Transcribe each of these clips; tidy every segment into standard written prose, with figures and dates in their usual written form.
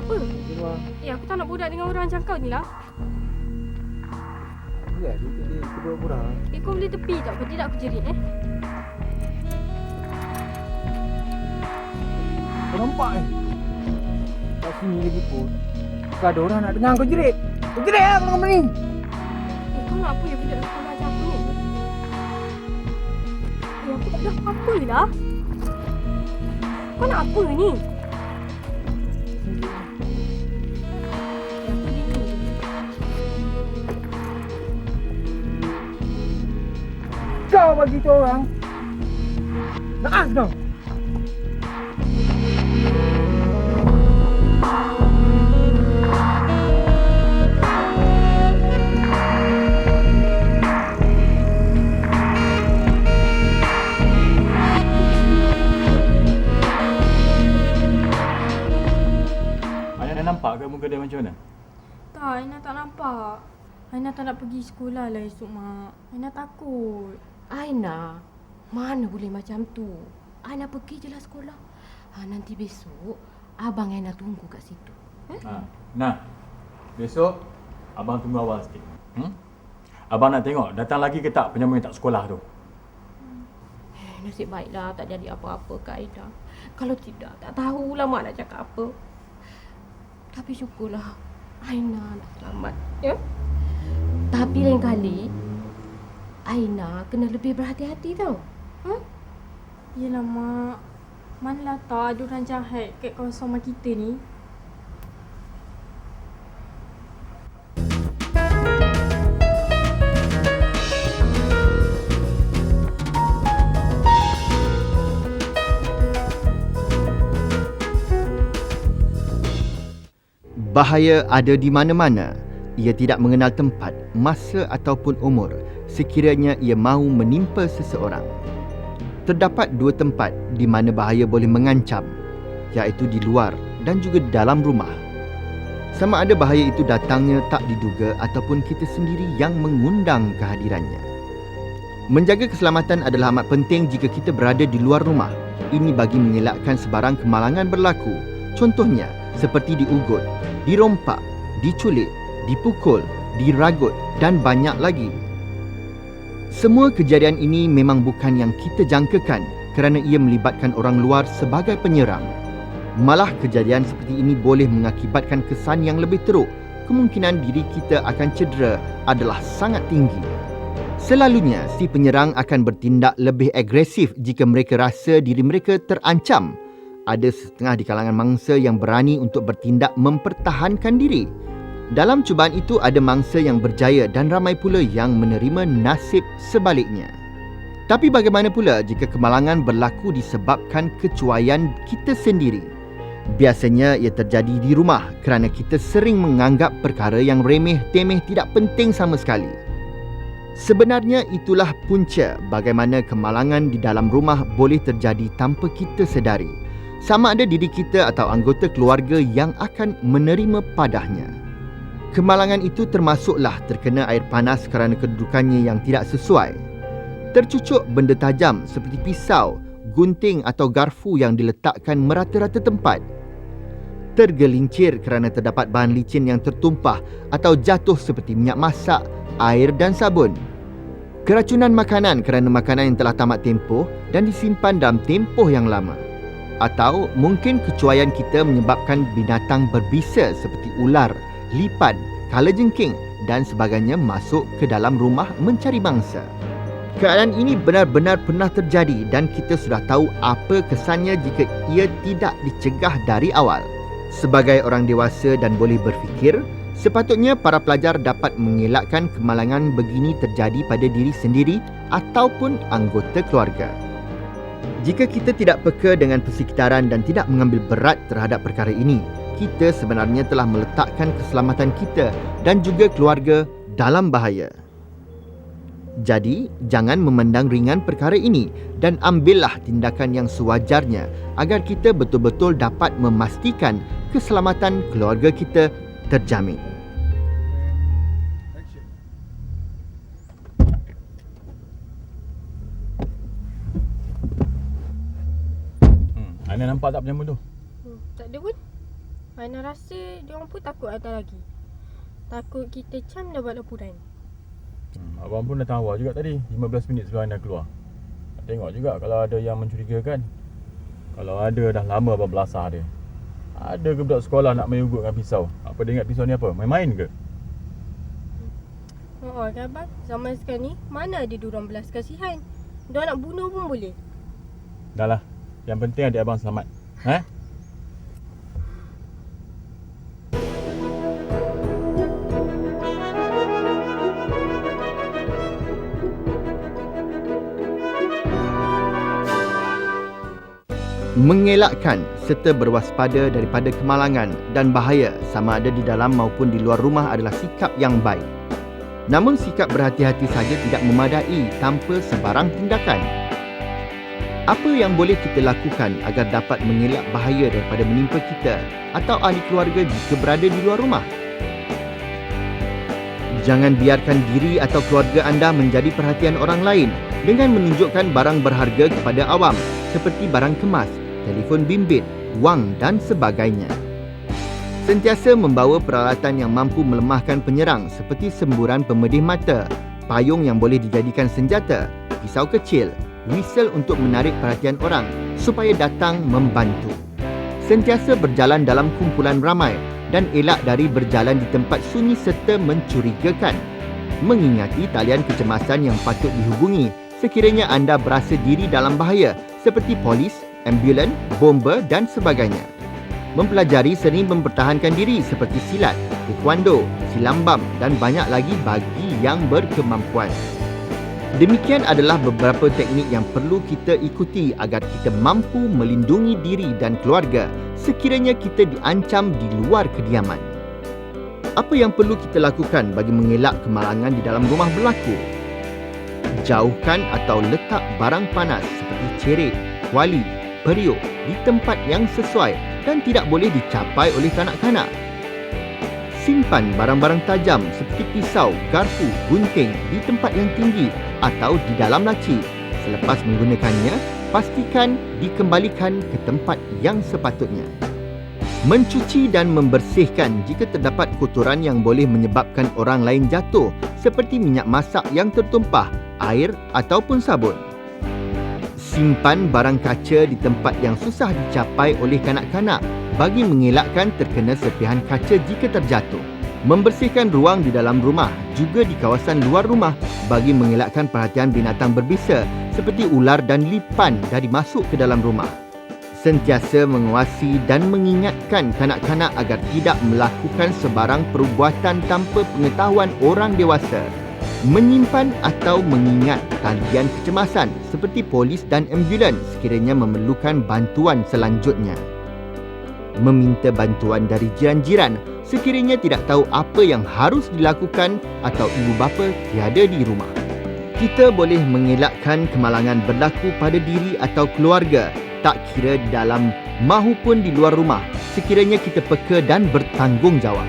apa? Rumah. Aku tak nak borak dengan orang macam kau ni lah. Ya, dia kedua orang. Kau boleh tepi tak? Kau tidak aku jerit Kau nampak kat sini lagi pun. Kau ada orang nak dengar kau jerit. Kau jerit lah kau ni. Kau nak apa yang budak kau macam aku ni? Aku tak ada apa-apa lah. Kau nak apa ni? Kau bagi tu orang. Naas kau. Nampak ke muka dia macam mana? Tak, Aina tak nampak. Aina tak nak pergi sekolah lah esok, Mak. Aina takut. Aina, mana boleh macam tu? Aina pergi je lah sekolah. Nanti besok, abang Aina tunggu kat situ. Nah, besok abang tunggu awal sikit. Abang nak tengok datang lagi ke tak penyambung yang tak sekolah tu. Nasib baiklah tak jadi apa-apa ke Aina. Kalau tidak, tak tahulah Mak nak cakap apa. Tapi syukurlah Aina nak selamat, ya? Tapi lain kali Aina kena lebih berhati-hati tau. Yelah, Mak. Manalah tak ada orang jahat kat kawasan rumah kita ni. Bahaya ada di mana-mana. Ia tidak mengenal tempat, masa ataupun umur sekiranya ia mahu menimpa seseorang. Terdapat dua tempat di mana bahaya boleh mengancam, iaitu di luar dan juga dalam rumah. Sama ada bahaya itu datangnya tak diduga ataupun kita sendiri yang mengundang kehadirannya. Menjaga keselamatan adalah amat penting jika kita berada di luar rumah. Ini bagi mengelakkan sebarang kemalangan berlaku. Contohnya seperti diugut, dirompak, diculik, dipukul, diragut dan banyak lagi. Semua kejadian ini memang bukan yang kita jangkakan kerana ia melibatkan orang luar sebagai penyerang. Malah kejadian seperti ini boleh mengakibatkan kesan yang lebih teruk. Kemungkinan diri kita akan cedera adalah sangat tinggi. Selalunya, si penyerang akan bertindak lebih agresif jika mereka rasa diri mereka terancam. Ada setengah di kalangan mangsa yang berani untuk bertindak mempertahankan diri. Dalam cubaan itu ada mangsa yang berjaya dan ramai pula yang menerima nasib sebaliknya. Tapi bagaimana pula jika kemalangan berlaku disebabkan kecuaian kita sendiri? Biasanya ia terjadi di rumah kerana kita sering menganggap perkara yang remeh-temeh tidak penting sama sekali. Sebenarnya itulah punca bagaimana kemalangan di dalam rumah boleh terjadi tanpa kita sedari. Sama ada diri kita atau anggota keluarga yang akan menerima padahnya. Kemalangan itu termasuklah terkena air panas kerana kedudukannya yang tidak sesuai. Tercucuk benda tajam seperti pisau, gunting atau garfu yang diletakkan merata-rata tempat. Tergelincir kerana terdapat bahan licin yang tertumpah atau jatuh seperti minyak masak, air dan sabun. Keracunan makanan kerana makanan yang telah tamat tempoh dan disimpan dalam tempoh yang lama. Atau mungkin kecuaian kita menyebabkan binatang berbisa seperti ular, lipan, kalajengking dan sebagainya masuk ke dalam rumah mencari mangsa. Keadaan ini benar-benar pernah terjadi dan kita sudah tahu apa kesannya jika ia tidak dicegah dari awal. Sebagai orang dewasa dan boleh berfikir, sepatutnya para pelajar dapat mengelakkan kemalangan begini terjadi pada diri sendiri ataupun anggota keluarga. Jika kita tidak peka dengan persekitaran dan tidak mengambil berat terhadap perkara ini, kita sebenarnya telah meletakkan keselamatan kita dan juga keluarga dalam bahaya. Jadi, jangan memandang ringan perkara ini dan ambillah tindakan yang sewajarnya agar kita betul-betul dapat memastikan keselamatan keluarga kita terjamin. Ana nampak tak penyambut tu? Tak ada pun. Aina rasa diorang pun takut Aida lagi. Takut kita Cam dah buat laporan. Abang pun datang awal juga tadi, 15 minit sebelum Aina keluar. Nak tengok juga kalau ada yang mencurigakan. Kalau ada, dah lama abang belasah dia. Ada ke budak sekolah nak main ugut dengan pisau? Apa dia ingat pisau ni apa? Main-main ke? Oh kan abang, zaman sekarang ni mana ada diorang belas kasihan. Diorang nak bunuh pun boleh. Dah lah. Yang penting adik abang selamat. Mengelakkan serta berwaspada daripada kemalangan dan bahaya sama ada di dalam maupun di luar rumah adalah sikap yang baik. Namun sikap berhati-hati saja tidak memadai tanpa sebarang tindakan. Apa yang boleh kita lakukan agar dapat mengelak bahaya daripada menimpa kita atau ahli keluarga jika berada di luar rumah? Jangan biarkan diri atau keluarga anda menjadi perhatian orang lain dengan menunjukkan barang berharga kepada awam seperti barang kemas, telefon bimbit, wang dan sebagainya. Sentiasa membawa peralatan yang mampu melemahkan penyerang seperti semburan pemedih mata, payung yang boleh dijadikan senjata, pisau kecil, whistle untuk menarik perhatian orang supaya datang membantu. Sentiasa berjalan dalam kumpulan ramai dan elak dari berjalan di tempat sunyi serta mencurigakan. Mengingati talian kecemasan yang patut dihubungi sekiranya anda berasa diri dalam bahaya seperti polis, ambulan, bomba dan sebagainya. Mempelajari seni mempertahankan diri seperti silat, taekwondo, silambam dan banyak lagi bagi yang berkemampuan. Demikian adalah beberapa teknik yang perlu kita ikuti agar kita mampu melindungi diri dan keluarga sekiranya kita diancam di luar kediaman. Apa yang perlu kita lakukan bagi mengelak kemalangan di dalam rumah berlaku? Jauhkan atau letak barang panas seperti cerit, kuali, periuk di tempat yang sesuai dan tidak boleh dicapai oleh kanak-kanak. Simpan barang-barang tajam seperti pisau, garpu, gunting di tempat yang tinggi atau di dalam laci. Selepas menggunakannya, pastikan dikembalikan ke tempat yang sepatutnya. Mencuci dan membersihkan jika terdapat kotoran yang boleh menyebabkan orang lain jatuh seperti minyak masak yang tertumpah, air ataupun sabun. Simpan barang kaca di tempat yang susah dicapai oleh kanak-kanak bagi mengelakkan terkena serpihan kaca jika terjatuh. Membersihkan ruang di dalam rumah juga di kawasan luar rumah bagi mengelakkan perhatian binatang berbisa seperti ular dan lipan dari masuk ke dalam rumah. Sentiasa mengawasi dan mengingatkan kanak-kanak agar tidak melakukan sebarang perbuatan tanpa pengetahuan orang dewasa. Menyimpan atau mengingat talian kecemasan seperti polis dan ambulan sekiranya memerlukan bantuan selanjutnya. Meminta bantuan dari jiran-jiran sekiranya tidak tahu apa yang harus dilakukan atau ibu bapa tiada di rumah. Kita boleh mengelakkan kemalangan berlaku pada diri atau keluarga, tak kira di dalam mahupun di luar rumah, sekiranya kita peka dan bertanggungjawab.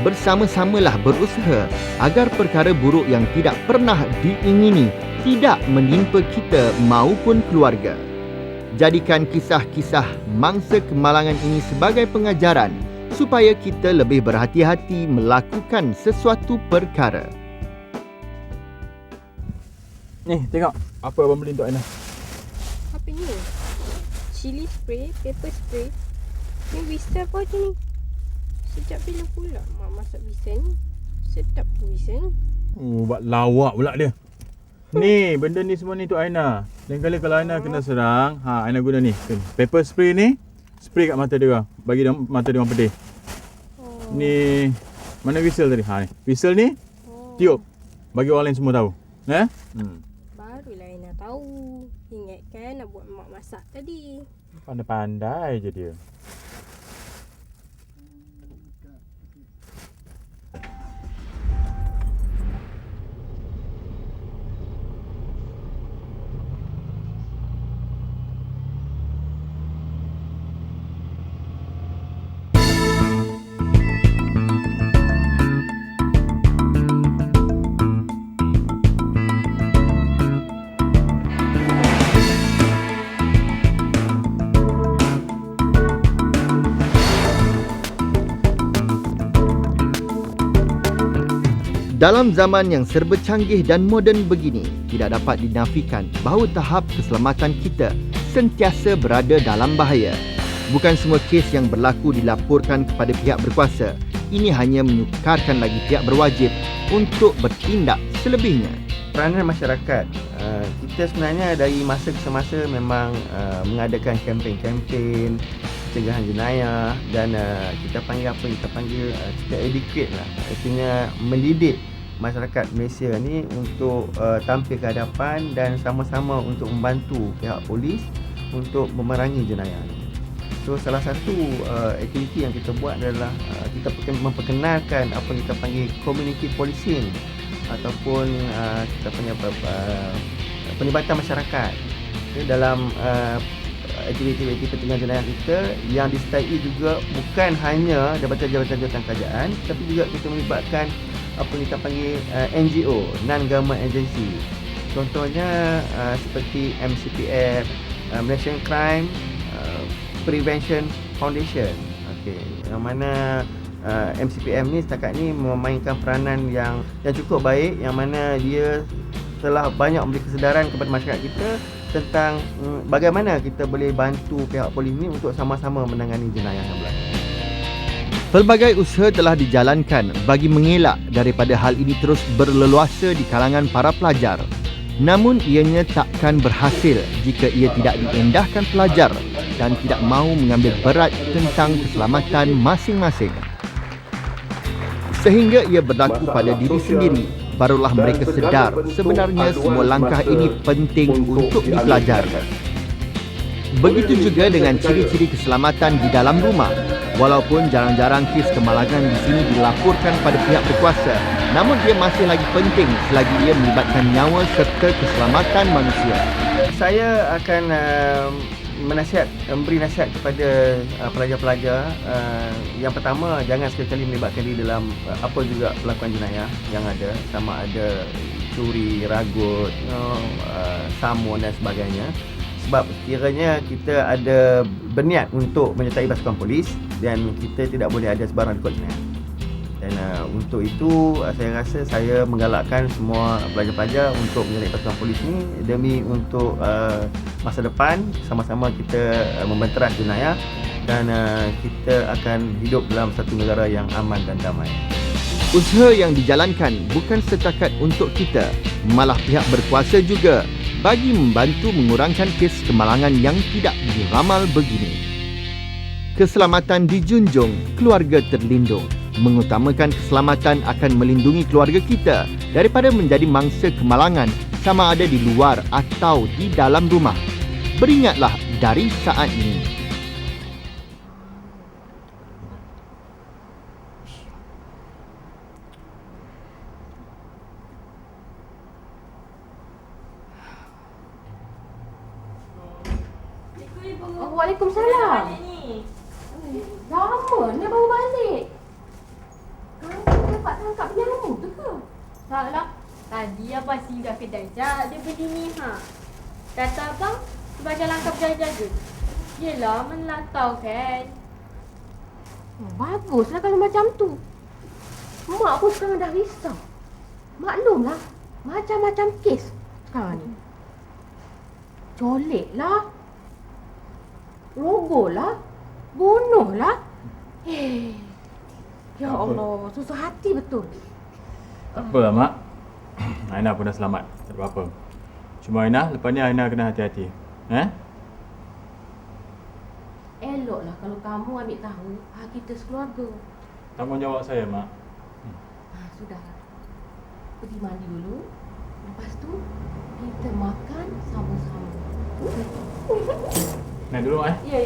Bersama-samalah berusaha agar perkara buruk yang tidak pernah diingini tidak menimpa kita maupun keluarga. Jadikan kisah-kisah mangsa kemalangan ini sebagai pengajaran supaya kita lebih berhati-hati melakukan sesuatu perkara. Ni, tengok apa abang beli untuk Aina. Apa ni? Chili spray, pepper spray. Ni whistle apa je ni? Sejak bila pula mak masak whistle ni? Sedap tu whistle ni. Buat lawak pula dia. Ni, benda ni semua ni untuk Aina. Lain kali kalau Aina kena serang, Aina guna ni. Pepper spray ni, spray kat mata dia orang. Bagi dia, mata dia orang pedih. Ni, mana whistle tadi? Ni. Whistle ni, tiup. Bagi orang lain semua tahu. Barulah Aina tahu. Ingatkan nak buat mak masak tadi. Pandai-pandai je dia. Dalam zaman yang serba canggih dan moden begini, tidak dapat dinafikan bahawa tahap keselamatan kita sentiasa berada dalam bahaya. Bukan semua kes yang berlaku dilaporkan kepada pihak berkuasa. Ini hanya menyukarkan lagi pihak berwajib untuk bertindak selebihnya. Peranan masyarakat, kita sebenarnya dari masa ke semasa memang mengadakan kempen-kempen pencegahan jenayah dan kita panggil kita educate lah, artinya mendidik masyarakat Malaysia ni untuk tampil ke hadapan dan sama-sama untuk membantu pihak polis untuk memerangi jenayah. So salah satu aktiviti yang kita buat adalah kita memperkenalkan apa yang kita panggil community policing ataupun kita punya penlibatan masyarakat dalam aktiviti-aktiviti pencegahan jenayah kita yang disertai juga bukan hanya jabatan-jabatan kerajaan, tapi juga kita melibatkan apa yang kita panggil NGO, non-government agency. Contohnya seperti MCPF, Malaysian Crime Prevention Foundation. Okey, yang mana MCPM ni setakat ni memainkan peranan yang cukup baik, yang mana dia telah banyak memberi kesedaran kepada masyarakat kita tentang bagaimana kita boleh bantu pihak polis ni untuk sama-sama menangani jenayah yang berlaku. Pelbagai usaha telah dijalankan bagi mengelak daripada hal ini terus berleluasa di kalangan para pelajar. Namun ianya takkan berhasil jika ia tidak diendahkan pelajar dan tidak mahu mengambil berat tentang keselamatan masing-masing. Sehingga ia berlaku pada diri sendiri, barulah mereka sedar sebenarnya semua langkah ini penting untuk dipelajari. Begitu juga dengan ciri-ciri keselamatan di dalam rumah. Walaupun jarang-jarang kes kemalangan di sini dilaporkan pada pihak berkuasa, namun dia masih lagi penting selagi ia melibatkan nyawa serta keselamatan manusia. Saya akan memberi nasihat kepada pelajar-pelajar. Yang pertama, jangan sekali-kali melibatkan diri dalam apa juga pelakuan jenayah yang ada, sama ada curi, ragut, samun dan sebagainya. Sebab kiranya kita ada berniat untuk menyertai pasukan polis dan kita tidak boleh ada sebarang rekod jenayah. Dan untuk itu saya rasa saya menggalakkan semua pelajar-pelajar untuk menyertai pasukan polis ni demi untuk masa depan sama-sama kita membenteras jenayah dan kita akan hidup dalam satu negara yang aman dan damai. Usaha yang dijalankan bukan setakat untuk kita, malah pihak berkuasa juga bagi membantu mengurangkan kes kemalangan yang tidak diramal begini. Keselamatan dijunjung, keluarga terlindung. Mengutamakan keselamatan akan melindungi keluarga kita daripada menjadi mangsa kemalangan sama ada di luar atau di dalam rumah. Beringatlah dari saat ini. Waalaikumsalam. Lama ni baru balik. Kamu dapat tangkap penyamun tu ke? Taklah. Tadi abang singgah kedai Jad, dia beli ni Kata abang sebagai langkah berjaga-jaga. Yelah, melatau kan. Baguslah kalau macam tu. Mak pun sekarang dah risau. Maklumlah, macam-macam kes sekarang ni. Colek lah, rogol lah, bunuh lah. Ya Allah, susah hati betul. Tak apalah mak. Aina pun dah selamat. Tak ada apa-apa. Cuma Aina, lepas ni Aina kena hati-hati. Eloklah kalau kamu ambil tahu hak kita sekeluarga. Tanggungjawab saya mak. Sudahlah. Pergi mandi dulu. Lepas tu kita makan sama-sama. Naik dulu mak. Ya.